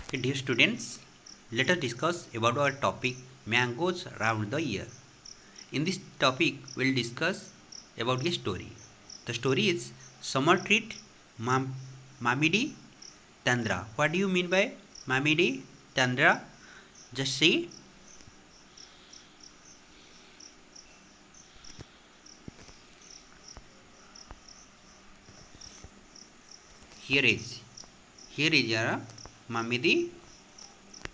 Okay, dear students, let us discuss about our topic mangoes around the year. In this topic, we'll discuss about a story. The story is Summer Treat Mamidi Tandra. What do you mean by Mamidi Tandra? Just see. Here is your Mamidi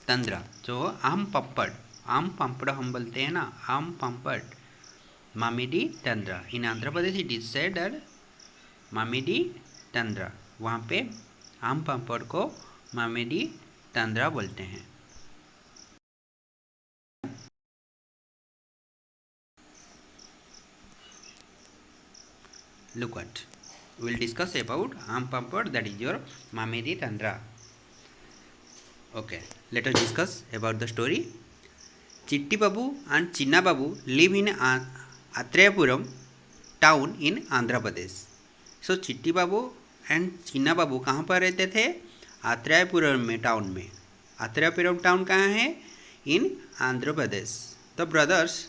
तंद्रा जो आम पापड़ हम बोलते हैं ना, आम पापड़ मामिडी तंद्रा। इन आंध्र प्रदेश it is said Mamidi तंद्रा। वहाँ पे आम पापड़ को मामिडी तंद्रा बोलते हैं। Look what we will discuss about आम पापड़, that is your Mamidi तंद्रा. Okay, let us discuss about the story. Chitti Babu and Chinna Babu live in Atreyapuram town in Andhra Pradesh. So चिट्टी बाबू and चिन्ना बाबू कहाँ पर रहते थे? आत्रेयपुरम में टाउन में। आत्रेयपुरम town कहाँ है? In Andhra Pradesh. The brothers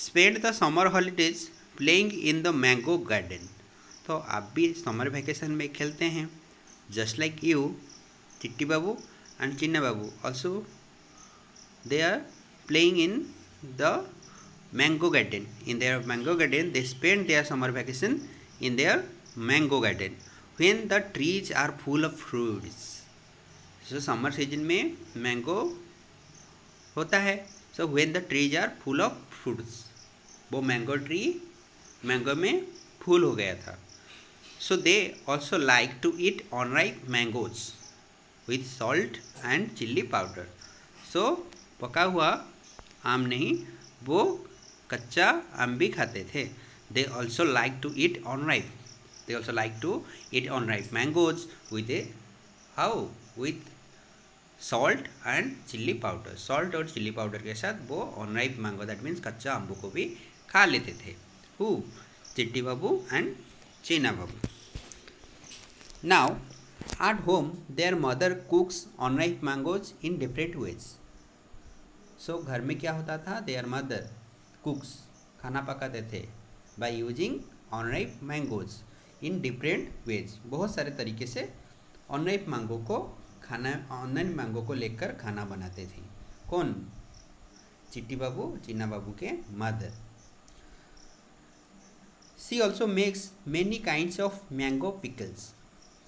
spend the summer holidays playing in the mango garden. तो आप भी समर वेकेशन में खेलते हैं, जस्ट लाइक यू। चिट्टी बाबू and Chinna Babu also they are playing in the mango garden. In their mango garden they spend their summer vacation in their mango garden when the trees are full of fruits. So summer season में mango होता है. So when the trees are full of fruits, वो mango tree mango में फूल हो गया था. So they also like to eat unripe mangoes with salt and chili powder. So पका हुआ आम नहीं, वो कच्चा आम भी खाते थे. They also like to eat unripe. They also like to eat unripe mangoes with with salt and chili powder. Salt और chili powder के साथ वो unripe mango, that means कच्चा आम्बों को भी खा लेते थे. Who? चिट्टी बाबू and चीना बाबू. Now at home, their mother cooks unripe mangoes in different ways. So घर में क्या होता था? Their mother cooks, खाना पकाते थे by using unripe mangoes in different ways. बहुत सारे तरीके से unripe mango को unripe mango को लेकर खाना बनाते थे. कौन? चिट्टी बाबू, चिन्ना बाबू के mother. She also makes many kinds of mango pickles.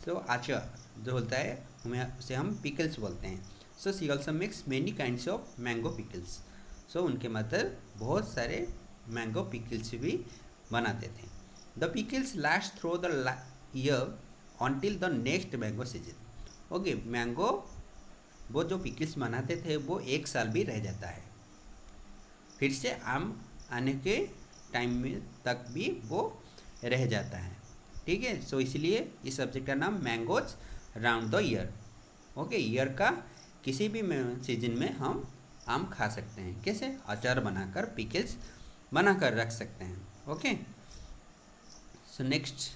तो आचार जो होता है हमें उसे हम पिकल्स बोलते हैं. So she also mix many kinds of mango pickles. So उनके मदर बहुत सारे मैंगो पिकल्स भी बनाते थे. The pickles last through the year until the next mango season. Okay, mango वो जो पिकल्स बनाते थे वो एक साल भी रह जाता है, फिर से आम आने के टाइम में तक भी वो रह जाता है. ठीक है. सो इसलिए इस सब्जेक्ट का नाम mangoes round the year. Okay, year का किसी भी सीजन में हम आम खा सकते हैं. कैसे? अचार बनाकर, पिकल्स बनाकर रख सकते हैं. Okay. So next,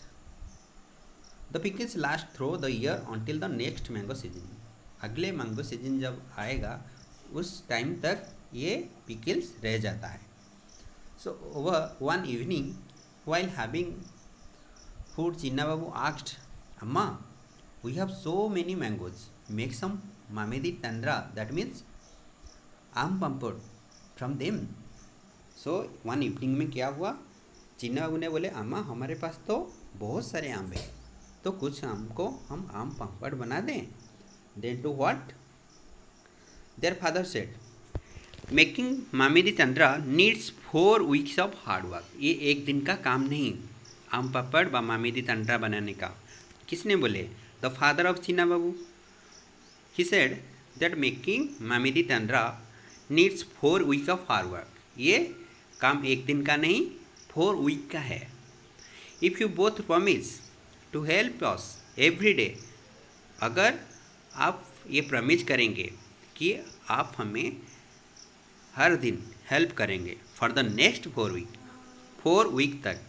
the pickles last through the year until the next mango season. अगले मैंगो सीजन जब आएगा उस टाइम तक ये पिकल्स रह जाता है. So over one evening while having food, Chinna Babu asked, Amma, we have so many mangoes. Make some Mamidi Tandra, that means आम पापड़ from them. So one evening में क्या हुआ? चिन्ना बाबू ने बोले, अम्मा हमारे पास तो बहुत सारे आम हैं, तो कुछ आम को हम आम पापड़ बना दें. Then to what? Their father said, Making Mamidi Tandra needs 4 weeks of hard work. ये एक दिन का काम नहीं, आम पापड़ व मामिदी तंड्रा बनाने का. किसने बोले? The father of Chinna Babu. He said that making mamidi tandra needs 4 week of hard work. ये काम एक दिन का नहीं, 4 वीक का है. If you both promise to help us every day, अगर आप ये प्रॉमिस करेंगे कि आप हमें हर दिन हेल्प करेंगे फॉर द नेक्स्ट 4 वीक तक,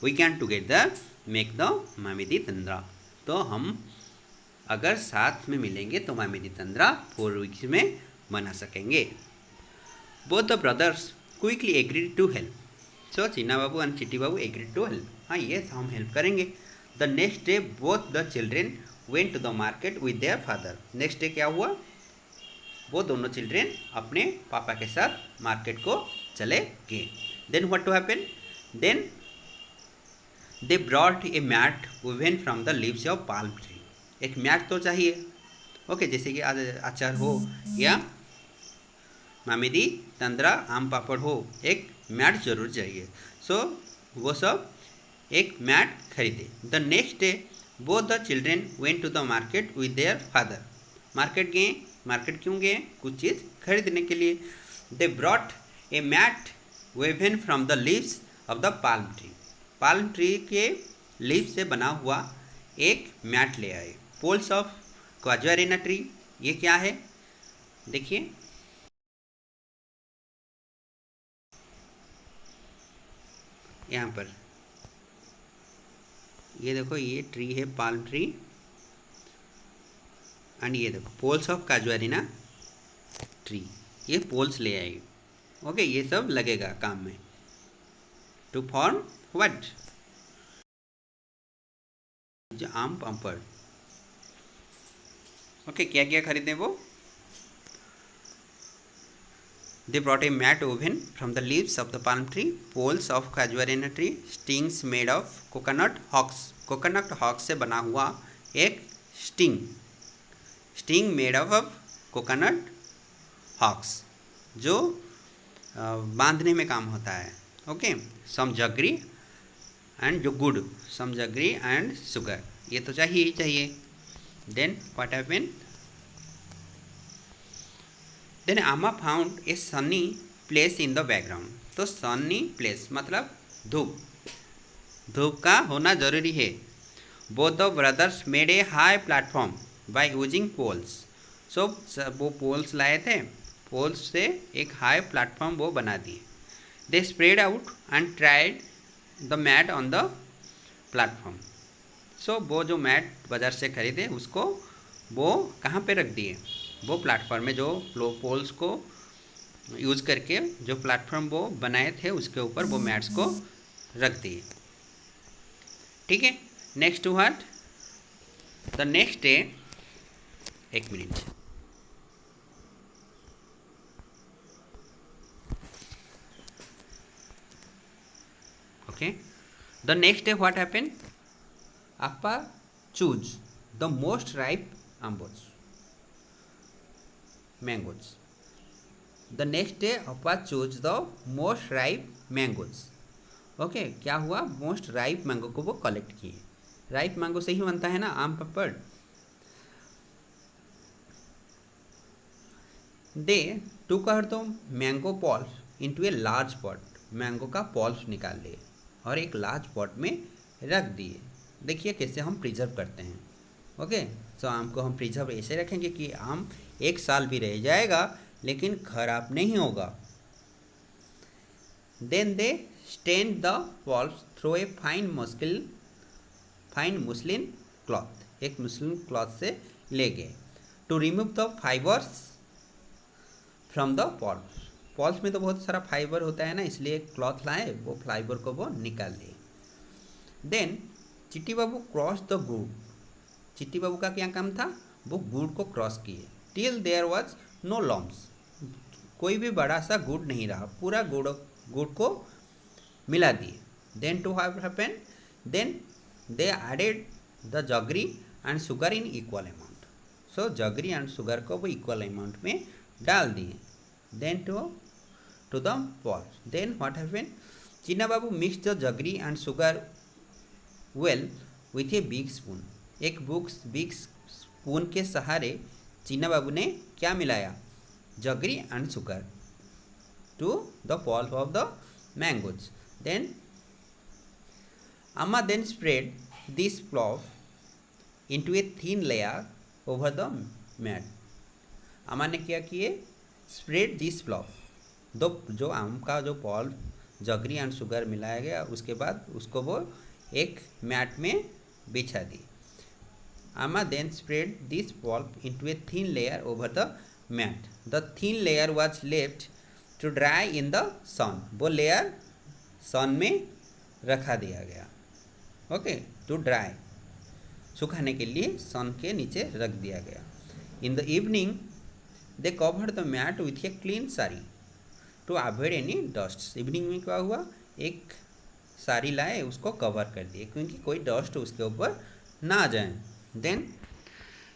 we can together make the Mamidi Tandra. तो हम अगर साथ में मिलेंगे तो मामेदी तंद्रा 4 वीक्स में बना सकेंगे। Both the brothers quickly agreed to help. So Chinna Babu and Chitti Babu agreed to help. हाँ यस, हम हेल्प करेंगे। The next day both the children went to the market with their father. Next day क्या हुआ, वो दोनों चिल्ड्रेन अपने पापा के साथ मार्केट को चले गए। Then what to happen, then they brought a mat woven from the leaves of palm tree. एक मैट तो चाहिए, ओके, जैसे कि आज अचार हो या मामेदी तंद्रा आम पापड़ हो, एक मैट जरूर चाहिए। सो वो सब एक मैट खरीदे। The next day both the children went to the market with their father. Market गए, मार्केट क्यों गए, कुछ चीज़ खरीदने के लिए। They brought a mat woven from the leaves of the palm tree. Palm tree के लीव से बना हुआ एक मैट ले आए। पोल्स ऑफ क्वाजुआरेना ट्री, ये क्या है देखिए, यहाँ पर ये देखो, ये ट्री है पाल्म ट्री, एंड ये देखो पोल्स ऑफ काजुआरिना ट्री, ये पोल्स ले आए। ओके, ये सब लगेगा काम में। टू फॉर्म व्हाट, आम पापड़। ओके, क्या क्या खरीदे वो, they brought a mat woven from the leaves of the palm tree, poles of casuarina tree, strings made of coconut husks. Coconut husks से बना हुआ एक string, string made of coconut husks, जो बांधने में काम होता है। ओके, सम जगरी एंड जो गुड़, सम जगरी एंड शुगर, ये तो चाहिए ही चाहिए। देन व्हाट हैपेन, देन आमा found a Sunny place in the background. तो सनी प्लेस मतलब धूप, धूप का होना जरूरी है। Both the brothers made a high platform by using poles. So वो पोल्स लाए थे, पोल्स से एक हाई प्लेटफॉर्म वो बना दिए। They spread out and tried the mat on the platform. So वो जो मैट बाज़ार से खरीदे उसको वो कहाँ पे रख दिए, वो प्लेटफॉर्म में, जो पोल्स को यूज़ करके जो प्लेटफॉर्म वो बनाए थे उसके ऊपर वो मैट्स को रख दिए। ठीक है, next what, the next day, एक minute, okay, the next day what happen, Appa choose the most ripe mangoes. The next day Appa choose the most ripe mangoes. Okay, क्या हुआ, मोस्ट राइप मैंगो को वो collect किए। Ripe mango से ही बनता है ना आम पापड़। They took her the mango pulp into a large pot. Mango का पल्प निकाल लिए और एक लार्ज पॉट में रख दिए। देखिए कैसे हम प्रिजर्व करते हैं। ओके, तो आम को हम प्रिजर्व ऐसे रखेंगे कि आम 1 साल भी रह जाएगा लेकिन खराब नहीं होगा। Then they strain the pulp through a fine muslin cloth. एक मुस्लिन क्लॉथ से ले गए to remove the fibres from the pulp. Pulp में तो बहुत सारा फाइबर होता है ना, इसलिए क्लॉथ लाए, वो फाइबर को वो निकाल लिए। देन चिट्टी बाबू क्रॉस द गुड़। चिट्टी बाबू का क्या काम था, वो गुड़ को क्रॉस किए। Till there was no lumps. कोई भी बड़ा सा गुड़ नहीं रहा, पूरा गुड़ को मिला दिए। Then to happen, then they added the jaggery and sugar in equal amount. So jaggery and sugar को वो इक्वल अमाउंट में डाल दिए। Then to the pot. Then what happen, Chinna Babu mix the jaggery and sugar well with a big spoon. एक big spoon के सहारे चीना बाबू ने क्या मिलाया, jaggery and sugar to the pulp of the mangoes. Then Amma then spread this pulp into a thin layer over the mat. अम्मा ने क्या किए, स्प्रेड दिस पल्प, दो जो आम का जो पल्प जगरी एंड शुगर मिलाया गया उसके बाद उसको वो एक मैट में बिछा दी। Amma then spread this pulp into a thin layer over the mat. The thin layer was left to dry in the sun. वो लेयर सन में रखा दिया गया, ओके, टू ड्राई, सुखाने के लिए सन के नीचे रख दिया गया. In the evening they covered the mat with a clean sari to avoid any dust. Evening में क्या हुआ, एक साड़ी लाए, उसको कवर कर दिए क्योंकि कोई डस्ट उसके ऊपर ना आ जाए. Then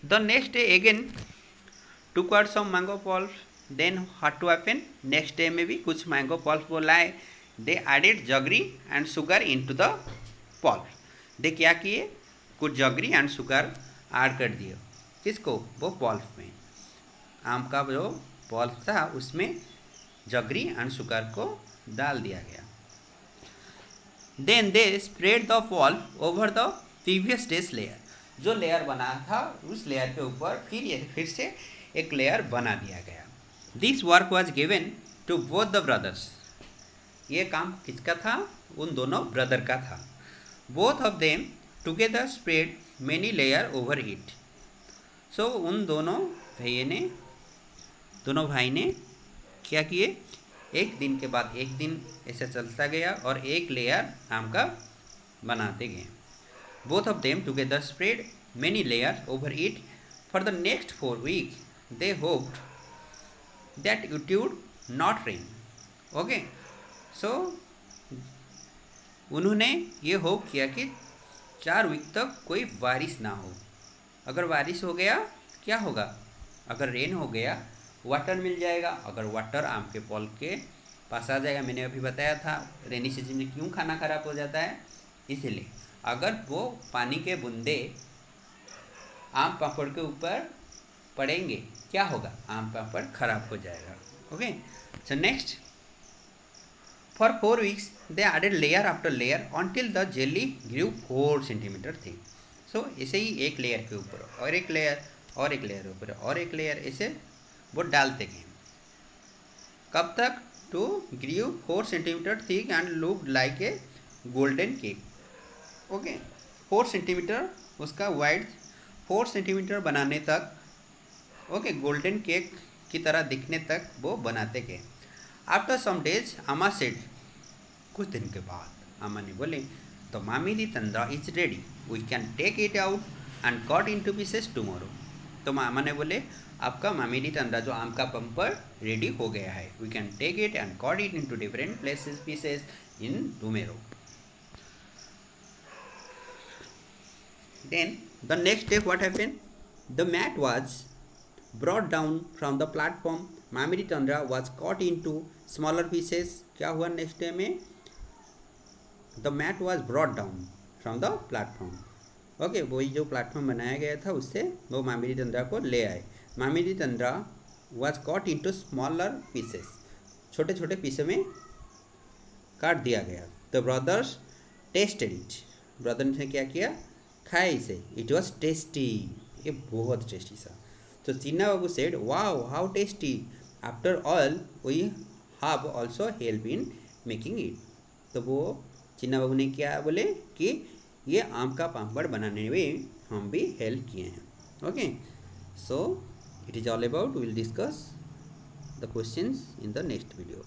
the next day again took out some mango pulp. Then what to happen, next day में भी कुछ मैंगो पल्प वो लाए. They added jaggery and sugar into the pulp. They क्या किए, कुछ जगरी एंड शुगर ऐड कर दिए. किसको, वो पल्प में, आम का जो पल्प था उसमें जगरी एंड शुगर को डाल दिया गया. Then they spread the pulp over the previous day's layer. जो लेयर बना था उस लेयर के ऊपर फिर से एक लेयर बना दिया गया. This work was given to both the brothers. ये काम किसका था, उन दोनों ब्रदर का था. Both of them together spread many layer over it. So उन दोनों भाई ने क्या किए, एक दिन के बाद एक दिन ऐसे चलता गया और एक लेयर आम का बनाते गए. Both of them together spread many layer over it. For the next 4 weeks they hoped that it would not rain. Okay, so उन्होंने ये होप किया कि 4 वीक तक कोई बारिश ना हो. अगर बारिश हो गया क्या होगा, अगर रेन हो गया वाटर मिल जाएगा. अगर वाटर आम के पल्प के पास आ जाएगा, मैंने अभी बताया था रेनी सीजन में क्यों खाना खराब हो जाता है, इसलिए अगर वो पानी के बूंदे आम पापड़ के ऊपर पड़ेंगे क्या होगा, आम पापड़ खराब हो जाएगा. Okay, so next, for 4 weeks they added layer after layer until the jelly grew 4 centimeter thick. So ऐसे ही एक लेयर के ऊपर और एक लेयर और एक लेयर ऊपर और एक लेयर ऐसे वो डालते गए. कब तक, to grieve 4 centimeter thick and look like a golden cake. Okay, 4 centimeter उसका वाइड 4 centimeter बनाने तक, ओके, गोल्डन केक की तरह दिखने तक वो बनाते गए. After some days Amma said, कुछ दिन के बाद अम्मा ने बोले, तो mamidi tandra is ready, we can take it out and cut into pieces tomorrow. तो मामा ने बोले, आपका मामी दी तंद्रा जो आम का पंपर रेडी हो गया है, we can take it and cut it into different places pieces in tomorrow. Then the next day what happened? The mat was brought down from the platform. Mamidi Tandra was cut into smaller pieces. क्या हुआ next day में? The mat was brought down from the platform. Okay, वही जो platform बनाया गया था उससे वो मामिडी तंद्रा को ले आए. Mamidi तंद्रा was cut into smaller pieces. छोटे छोटे पीसे में काट दिया गया. The brothers tasted it. Brother ने क्या किया, खाया इसे. इट वॉज टेस्टी, ये बहुत टेस्टी सा. तो Chinna Babu said, wow how tasty, after all we have also help in making it. तो वो चिन्ना बाबू ने क्या बोले कि ये आम का पापड़ बनाने में हम भी हेल्प किए हैं. Okay, so it is all about, will discuss the questions in the next video.